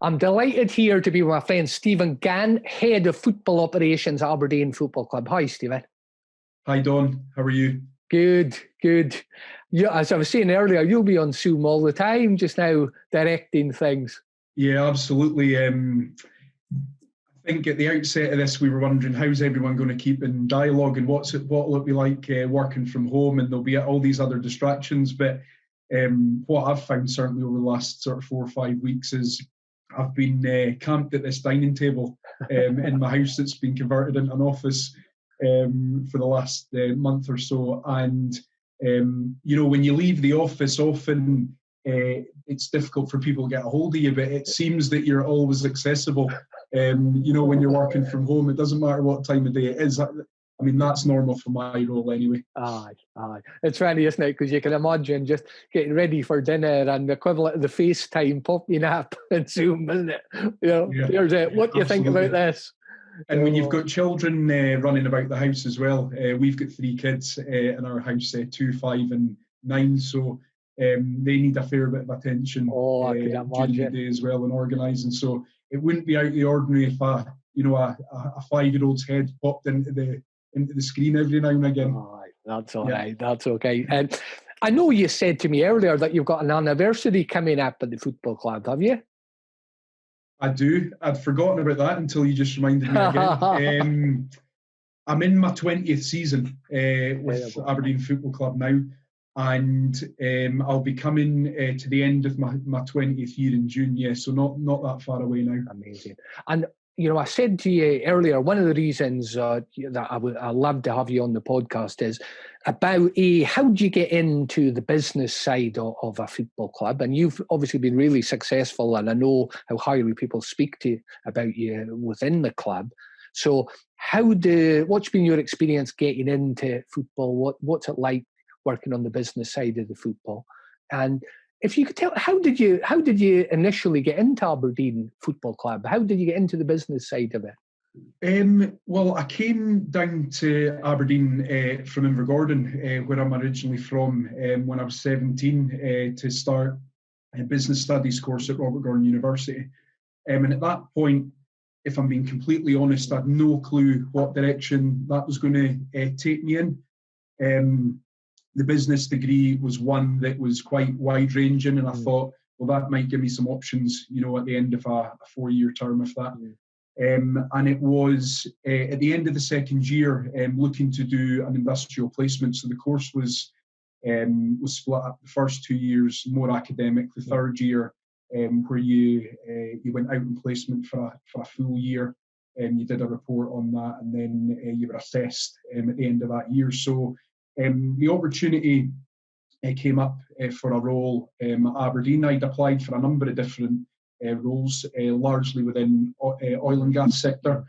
I'm delighted here to be with my friend Stephen Gunn, Head of Football Operations at Aberdeen Football Club. Hi, Stephen. Hi, Don. How are you? Good. Yeah, as I was saying earlier, you'll be on Zoom all the time just now, directing things. Yeah, absolutely. I think at the outset of this, we were wondering how's everyone going to keep in dialogue and what will it be like working from home, and there'll be all these other distractions. But what I've found certainly over the last sort of 4 or 5 weeks is I've been camped at this dining table in my house that's been converted into an office for the last month or so. And, when you leave the office, often it's difficult for people to get a hold of you, but it seems that you're always accessible. When you're working from home, it doesn't matter what time of day it is. I mean, that's normal for my role anyway. Aye. It's funny, isn't it? Because you can imagine just getting ready for dinner and the equivalent of the FaceTime popping up and Zoom, isn't it? There's it. What do you think about this? And when you've got children running about the house as well, we've got 3 kids in our house, 2, 5 and 9, so they need a fair bit of attention during the day as well and organising. So it wouldn't be out of the ordinary if a 5-year-old's head popped into the screen every now and again. That's all right. That's okay. And I know you said to me earlier that you've got an anniversary coming up at the football club, have you? I do. I'd forgotten about that until you just reminded me again. I'm in my 20th season with Aberdeen Football Club now, and I'll be coming to the end of my 20th year in June. Yeah, so not that far away now. Amazing. And I said to you earlier, one of the reasons that I love to have you on the podcast is about how do you get into the business side of a football club? And you've obviously been really successful, and I know how highly people speak to about you within the club. So what's been your experience getting into football? What's it like working on the business side of the football? And if you could tell, how did you initially get into Aberdeen Football Club? How did you get into the business side of it? Well, I came down to Aberdeen from Invergordon, where I'm originally from, when I was 17 to start a business studies course at Robert Gordon University. And at that point, if I'm being completely honest, I had no clue what direction that was going to take me in. The business degree was one that was quite wide-ranging, and I thought, well, that might give me some options, at the end of a 4-year term of that. And it was at the end of the second year, looking to do an industrial placement. So the course was split up. The first 2 years more academic. The third year, where you went out in placement for a full year, and you did a report on that, and then you were assessed at the end of that year. So the opportunity came up for a role at Aberdeen. I'd applied for a number of different roles, largely within oil and gas sector.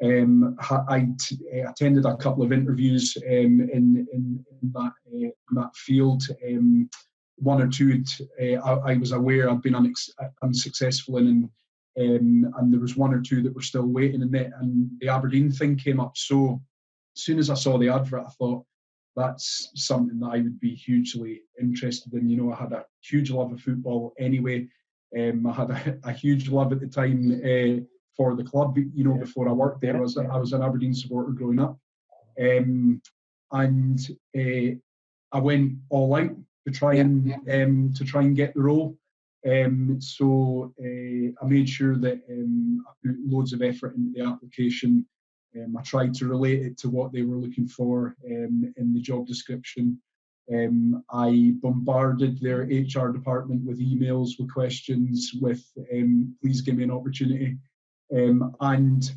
I'd attended a couple of interviews in that field. One or two I was aware I'd been unsuccessful in, and there was one or two that were still waiting, and the Aberdeen thing came up. So as soon as I saw the advert, I thought, that's something that I would be hugely interested in. I had a huge love of football anyway. I had a huge love at the time for the club. Before I worked there, I was an Aberdeen supporter growing up, and I went all out to try and get the role. So I made sure that I put loads of effort into the application. I tried to relate it to what they were looking for in the job description. I bombarded their HR department with emails, with questions, with please give me an opportunity. And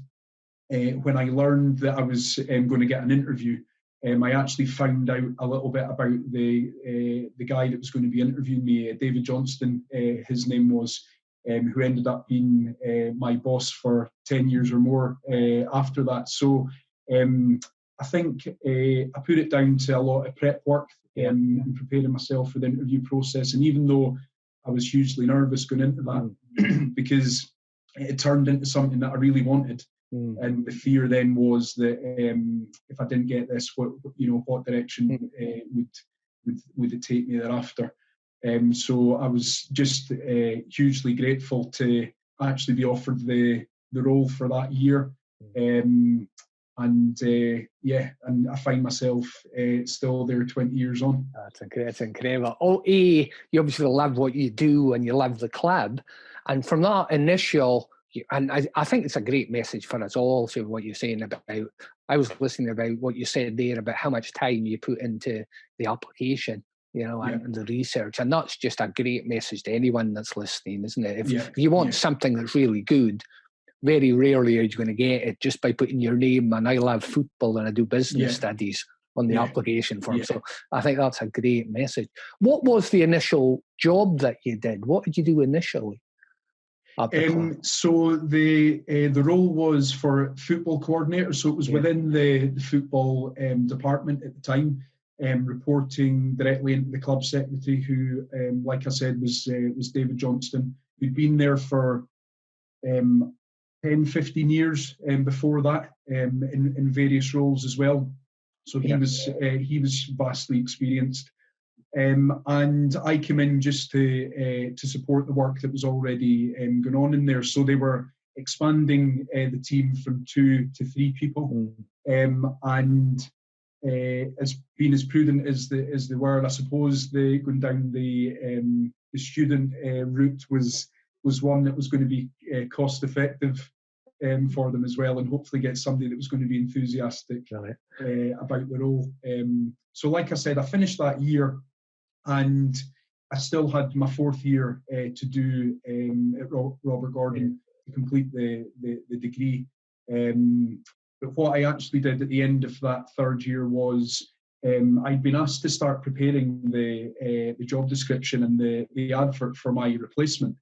when I learned that I was going to get an interview, I actually found out a little bit about the guy that was going to be interviewing me, David Johnston, his name was, who ended up being my boss for 10 years or more after that. So I think I put it down to a lot of prep work and preparing myself for the interview process. And even though I was hugely nervous going into that, because it turned into something that I really wanted. And the fear then was that if I didn't get this, what direction would it take me thereafter? So I was just hugely grateful to actually be offered the role for that year. And I find myself still there 20 years on. That's incredible. You obviously love what you do and you love the club. And from that initial, and I think it's a great message for us all, so what you're saying about, I was listening about what you said there about how much time you put into the application, and the research. And that's just a great message to anyone that's listening, isn't it? If you want something that's really good, very rarely are you going to get it just by putting your name and I love football and I do business studies on the application form. So I think that's a great message. What was the initial job that you did? What did you do initially? So the role was for football coordinator. So it was within the football department at the time, reporting directly into the club secretary, who, like I said, was David Johnston, who'd been there for 10, 15 years before that, in various roles as well. So he was vastly experienced. And I came in just to support the work that was already going on in there. So they were expanding the team from 2 to 3 people. And as being as prudent as they were, I suppose going down the student route was one that was going to be cost effective for them as well, and hopefully get somebody that was going to be enthusiastic about the role. So like I said, I finished that year, and I still had my 4th year to do at Robert Gordon to complete the degree. But what I actually did at the end of that 3rd year was I'd been asked to start preparing the job description and the advert for my replacement.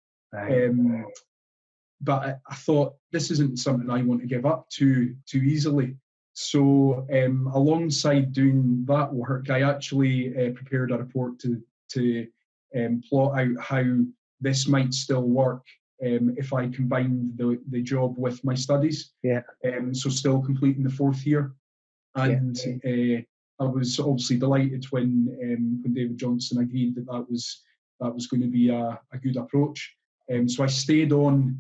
But I thought, this isn't something I want to give up too easily. So alongside doing that work, I actually prepared a report to plot out how this might still work if I combined the job with my studies. So still completing the 4th year. And I was obviously delighted when David Johnston agreed that was going to be a good approach. So I stayed on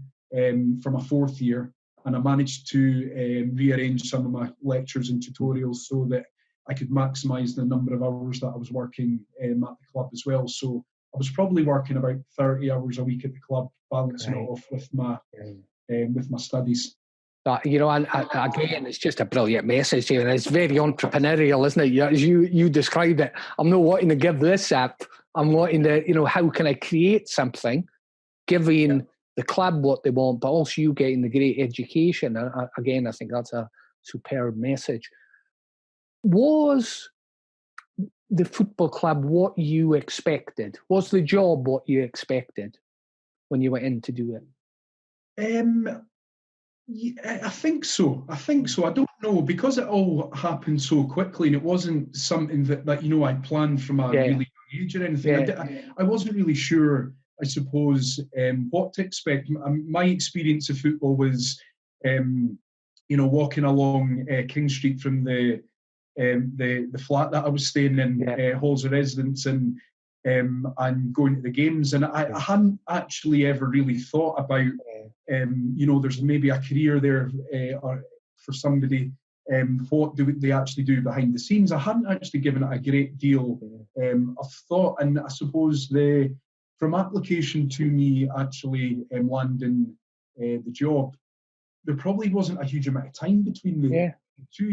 for my 4th year, and I managed to rearrange some of my lectures and tutorials so that I could maximise the number of hours that I was working at the club as well. So I was probably working about 30 hours a week at the club, balancing it off with my studies. And again, it's just a brilliant message here, and it's very entrepreneurial, isn't it? As you described it, I'm not wanting to give this up. I'm wanting to, how can I create something, giving the club what they want, but also you getting the great education. Again, I think that's a superb message. Was the football club what you expected? Was the job what you expected when you went in to do it? I think so. I don't know, because it all happened so quickly, and it wasn't something that I planned from a really young age or anything. I wasn't really sure, I suppose, what to expect. My experience of football was, walking along King Street from the flat that I was staying in, halls of residence, and going to the games. And I hadn't actually ever really thought about, there's maybe a career there or for somebody. What do they actually do behind the scenes? I hadn't actually given it a great deal of thought. And I suppose from application to me actually landing the job, there probably wasn't a huge amount of time between the two,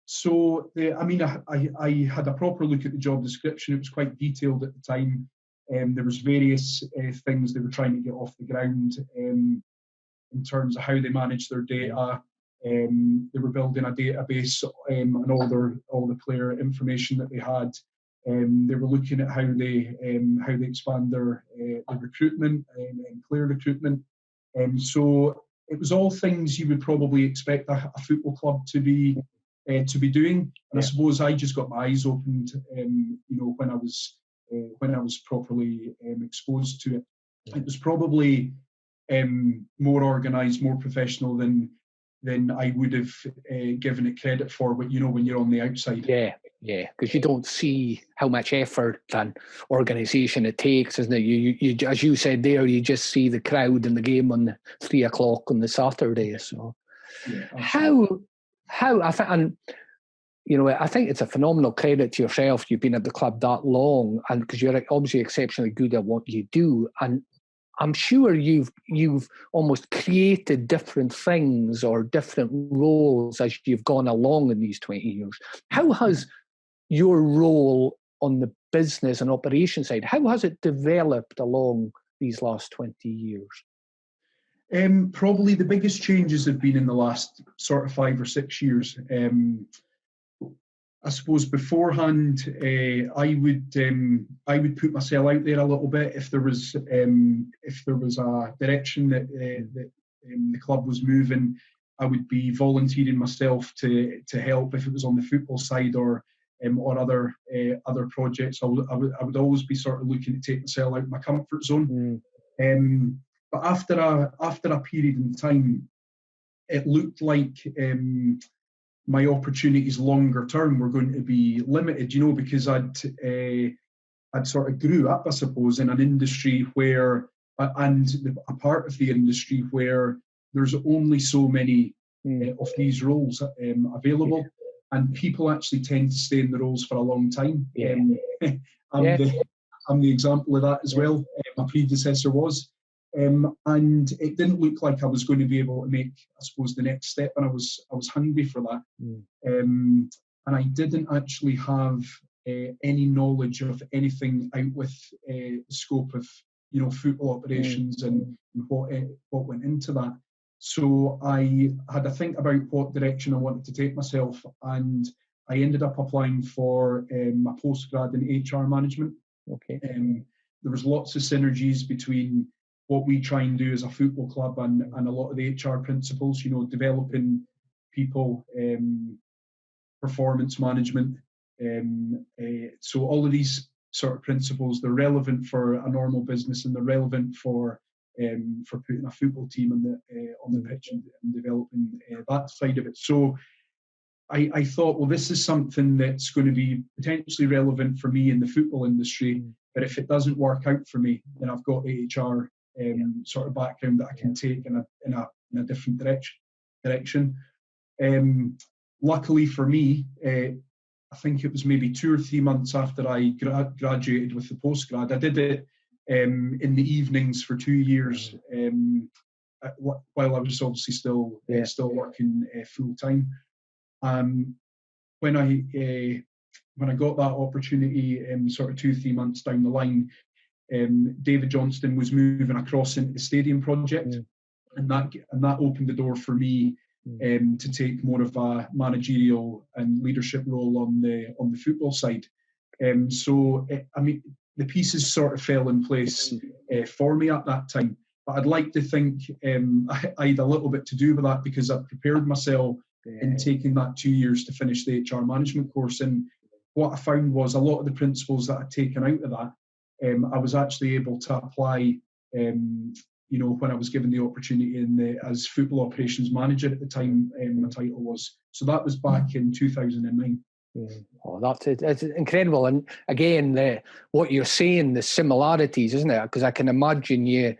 So, I had a proper look at the job description. It was quite detailed at the time. There was various things they were trying to get off the ground in terms of how they managed their data. They were building a database on all the player information that they had. They were looking at how they expand their recruitment and player recruitment. So it was all things you would probably expect a football club to be doing. And I suppose I just got my eyes opened, when I was properly exposed to it. It was probably more organised, more professional than I would have given it credit for. But when you're on the outside, Yeah, because you don't see how much effort and organisation it takes, isn't it? You, as you said there, you just see the crowd in the game on 3 o'clock on the Saturday. So, yeah, how I think, and I think it's a phenomenal credit to yourself. You've been at the club that long, and because you're obviously exceptionally good at what you do, and I'm sure you've almost created different things or different roles as you've gone along in these 20 years. How has your role on the business and operation side, how has it developed along these last 20 years? Probably the biggest changes have been in the last sort of 5 or 6 years. I suppose beforehand, I would put myself out there a little bit if there was a direction that the club was moving. I would be volunteering myself to help if it was on the football side or other projects. I would always be sort of looking to take myself out of my comfort zone. But after a period in time, it looked like my opportunities longer term were going to be limited, because I'd sort of grew up, I suppose, in an industry where, and a part of the industry where there's only so many of these roles available, and people actually tend to stay in the roles for a long time. I'm the example of that as well. My predecessor was. And it didn't look like I was going to be able to make, I suppose, the next step, and I was hungry for that. And I didn't actually have any knowledge of anything out with the scope of football operations and what went into that. So I had to think about what direction I wanted to take myself, and I ended up applying for a postgrad in HR management. Okay. There was lots of synergies between what we try and do as a football club and a lot of the HR principles, developing people, performance management. So all of these sort of principles, they're relevant for a normal business, and they're relevant for putting a football team on the pitch and developing that side of it. So I thought, well, this is something that's going to be potentially relevant for me in the football industry, but if it doesn't work out for me, then I've got HR sort of background that I can take in a different direction. Luckily for me, I think it was maybe 2 or 3 months after I graduated with the postgrad. I did it in the evenings for 2 years while I was obviously still working full time. When I got that opportunity, sort of 2 or 3 months down the line, David Johnston was moving across into the stadium project, and that opened the door for me to take more of a managerial and leadership role on the football side. So the pieces sort of fell in place for me at that time. But I'd like to think I had a little bit to do with that, because I prepared myself in taking that 2 years to finish the HR management course. And what I found was a lot of the principles that I'd taken out of that, I was actually able to apply, when I was given the opportunity as football operations manager at the time. My title was. So that was back in 2009. Oh, that's incredible. And again, what you're saying, the similarities, isn't it? Because I can imagine you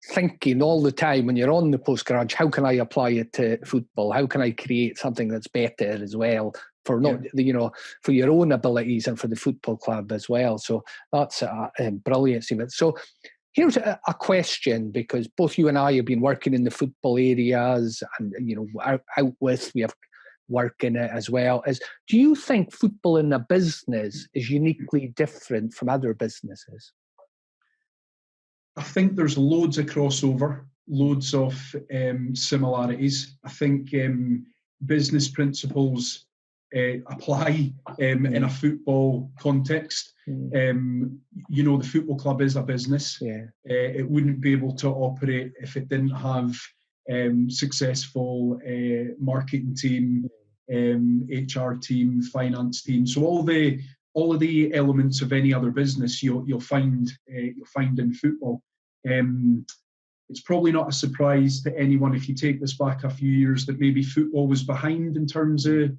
thinking all the time when you're on the postgrad, how can I apply it to football? How can I create something that's better as well for for your own abilities and for the football club as well? So that's brilliant. So here's a question, because both you and I have been working in the football areas, and out with, we have work in it as well. Do you think football in a business is uniquely different from other businesses? I think there's loads of crossover, loads of similarities. I think business principles apply in a football context. The football club is a business. It wouldn't be able to operate if it didn't have successful marketing team, HR team, finance team. So all of the elements of any other business you'll find in football. It's probably not a surprise to anyone if you take this back a few years that maybe football was behind in terms of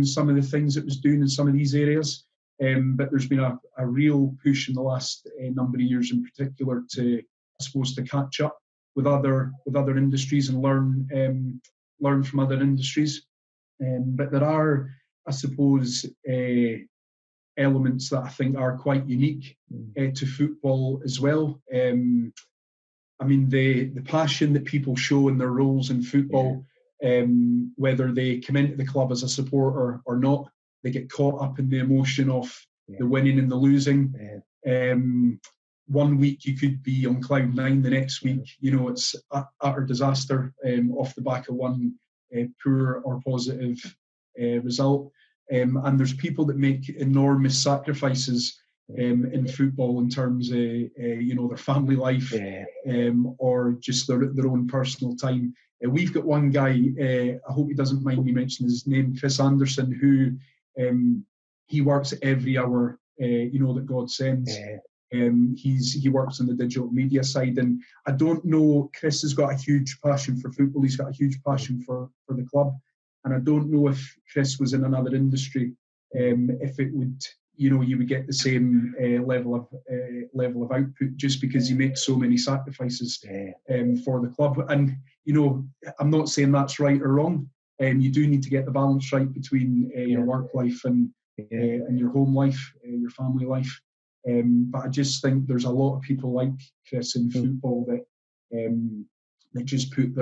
some of the things it was doing in some of these areas. But there's been a real push in the last number of years in particular to, I suppose, to catch up with other industries and learn from other industries. But there are, I suppose, elements that I think are quite unique to football as well. I mean, the passion that people show in their roles in football, whether they come into the club as a supporter or not, they get caught up in the emotion of the winning and the losing. One week you could be on cloud nine, the next week, it's utter disaster off the back of one poor or positive result. And there's people that make enormous sacrifices in football in terms of their family life or just their own personal time. We've got one guy, I hope he doesn't mind me mentioning his name, Chris Anderson, who he works every hour that God sends. He works on the digital media side, and I don't know, Chris has got a huge passion for football, he's got a huge passion for the club, and I don't know if Chris was in another industry, if it would, you would get the same level of output, just because he makes so many sacrifices for the club. And I'm not saying that's right or wrong. You do need to get the balance right between your work life and your home life, your family life. But I just think there's a lot of people like Chris in football that just put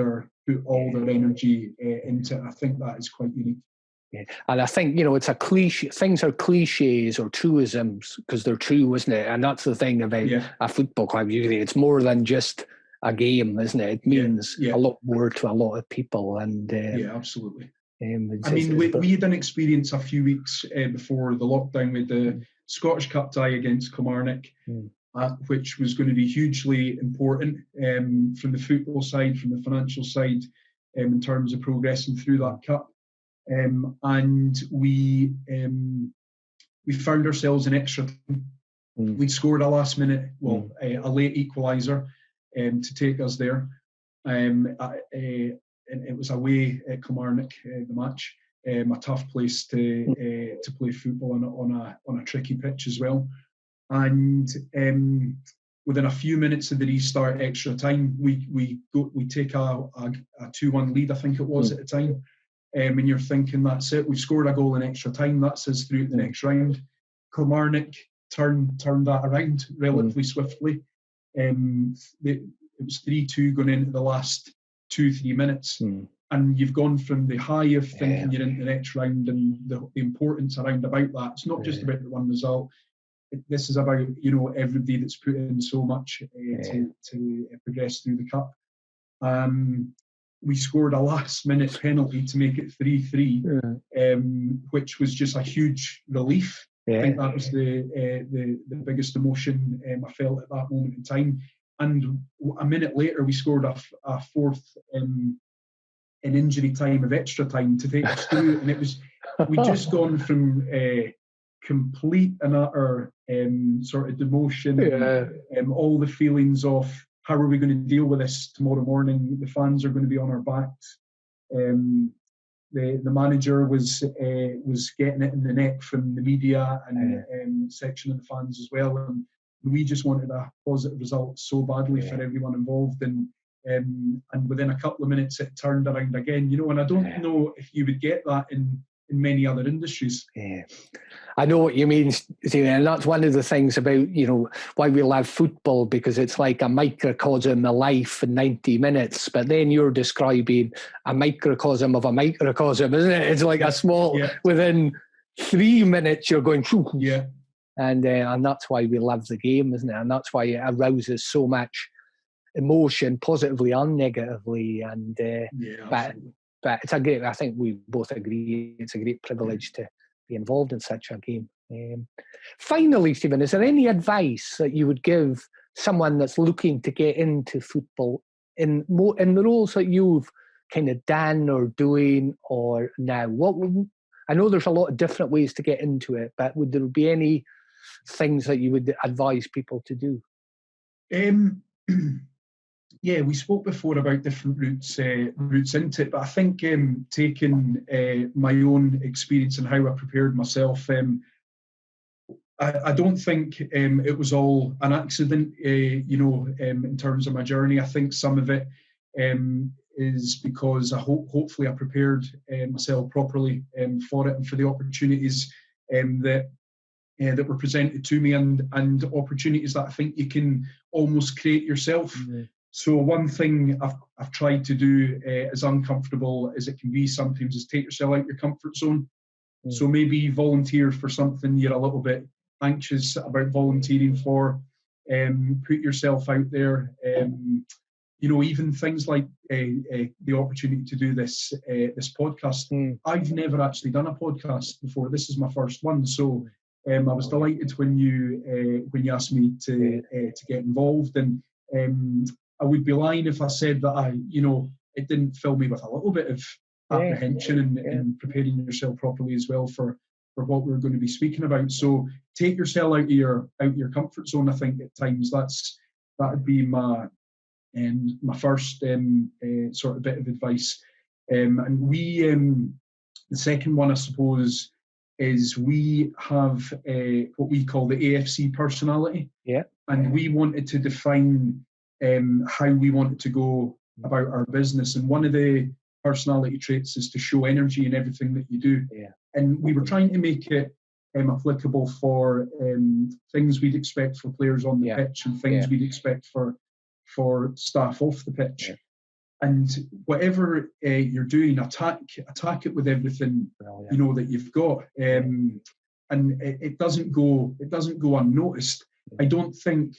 all their energy into it. I think that is quite unique. Yeah. And I think, it's a cliche, things are cliches or truisms because they're true, isn't it? And that's the thing about a football club. Usually it's more than just a game, isn't it? It means a lot more to a lot of people. And absolutely. We had an experience a few weeks before the lockdown with the Scottish Cup tie against Kilmarnock, which was going to be hugely important from the football side, from the financial side, in terms of progressing through that cup. And we found ourselves in extra time. We'd scored a last minute, a late equaliser to take us there. And it was away at Kilmarnock, the match, a tough place to play football on a tricky pitch as well. And within a few minutes of the restart, extra time, we take a 2-1 lead, I think it was at the time. And you're thinking, that's it, we've scored a goal in extra time, that's us through to the next round. Kilmarnock turned that around relatively swiftly. It was 3-2 going into the last 2-3 minutes. And you've gone from the high of thinking you're into the next round and the importance around about that. It's not just about the one result. This is about, everybody that's put in so much to progress through the cup. We scored a last-minute penalty to make it 3-3, which was just a huge relief. I think that was the biggest emotion I felt at that moment in time. And a minute later, we scored a fourth in injury time of extra time to take us through. And it was, we'd just gone from complete and utter sort of demotion, and all the feelings of, how are we going to deal with this tomorrow morning? The fans are going to be on our backs. The manager was getting it in the neck from the media and section of the fans as well. And we just wanted a positive result so badly for everyone involved. And within a couple of minutes, it turned around again. And I don't know if you would get that in many other industries. I know what you mean, Stephen, and that's one of the things about, why we love football, because it's like a microcosm of life in 90 minutes, but then you're describing a microcosm of a microcosm, isn't it? It's like a small, within 3 minutes you're going, and that's why we love the game, isn't it? And that's why it arouses so much emotion, positively and negatively, and but it's a great, I think we both agree, it's a great privilege to be involved in such a game. Finally, Stephen, is there any advice that you would give someone that's looking to get into football in the roles that you've kind of done or doing or now? I know there's a lot of different ways to get into it, but would there be any things that you would advise people to do? we spoke before about different routes into it, but I think taking my own experience and how I prepared myself, I don't think it was all an accident, in terms of my journey. I think some of it is because hopefully I prepared myself properly for it and for the opportunities that were presented to me, and opportunities that I think you can almost create yourself. Mm-hmm. So one thing I've tried to do, as uncomfortable as it can be sometimes, is take yourself out your comfort zone. Mm. So maybe volunteer for something you're a little bit anxious about volunteering for. Put yourself out there. Even things like the opportunity to do this podcast. Mm. I've never actually done a podcast before. This is my first one, so I was delighted when you asked me to get involved, and I would be lying if I said that it didn't fill me with a little bit of apprehension and preparing yourself properly as well for what we're going to be speaking about. So take yourself out of your comfort zone. I think at times that'd be my first sort of bit of advice. And we the second one, I suppose, is we have what we call the AFC personality. Yeah. And we wanted to define how we wanted to go about our business. And one of the personality traits is to show energy in everything that you do. Yeah. And we were trying to make it applicable for things we'd expect for players on the pitch and things we'd expect for staff off the pitch. Yeah. And whatever you're doing, attack it with everything that you've got. And it doesn't go unnoticed. I don't think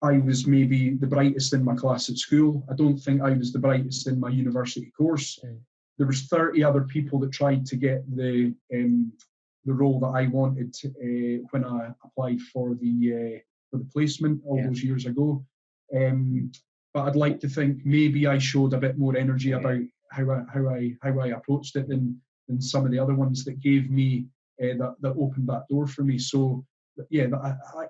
I was maybe the brightest in my class at school. I don't think I was the brightest in my university course. Mm. There was 30 other people that tried to get the role that I wanted when I applied for the placement all those years ago. But I'd like to think maybe I showed a bit more energy about how I approached it than some of the other ones that gave me that opened that door for me. So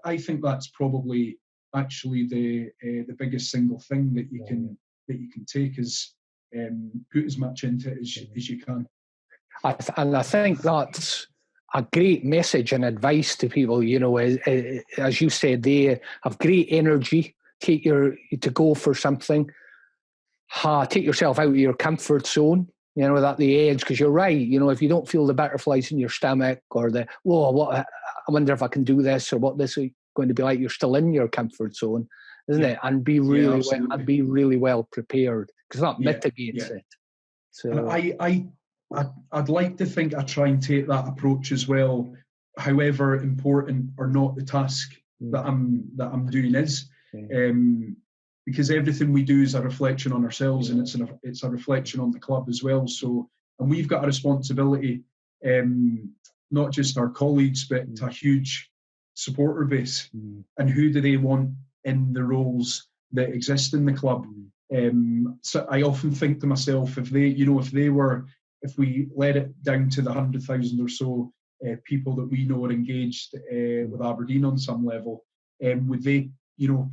I think that's probably actually the biggest single thing that you can take is put as much into it as you can. And I think that's a great message and advice to people. As you said, they have great energy. To go for something. Take yourself out of your comfort zone. At the edge, because you're right. If you don't feel the butterflies in your stomach or I wonder if I can do this or what this is going to be like, you're still in your comfort zone, isn't it? And be really well prepared, because that mitigates it. So and I'd like to think I try and take that approach as well, however important or not the task that I'm doing is. Because everything we do is a reflection on ourselves, and it's a reflection on the club as well. So, and we've got a responsibility, not just our colleagues, but a huge supporter base. And who do they want in the roles that exist in the club? So I often think to myself, if we let it down to the 100,000 or so people that we know are engaged with Aberdeen on some level, would they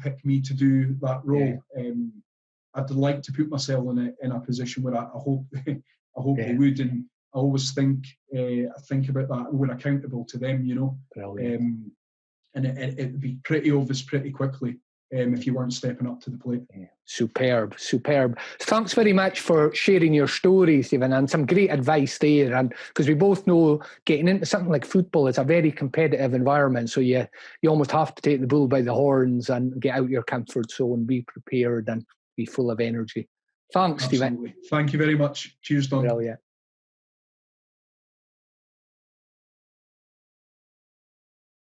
pick me to do that role? I'd like to put myself in a position where I hope they would, and I always think about that. We're accountable to them, and it'd be pretty obvious pretty quickly if you weren't stepping up to the plate. Superb. Thanks very much for sharing your stories, Stephen, and some great advice there. And because we both know getting into something like football is a very competitive environment, so you almost have to take the bull by the horns and get out your comfort zone, be prepared and be full of energy. Thanks, Stephen. Thank you very much. Cheers, Don. Brilliant.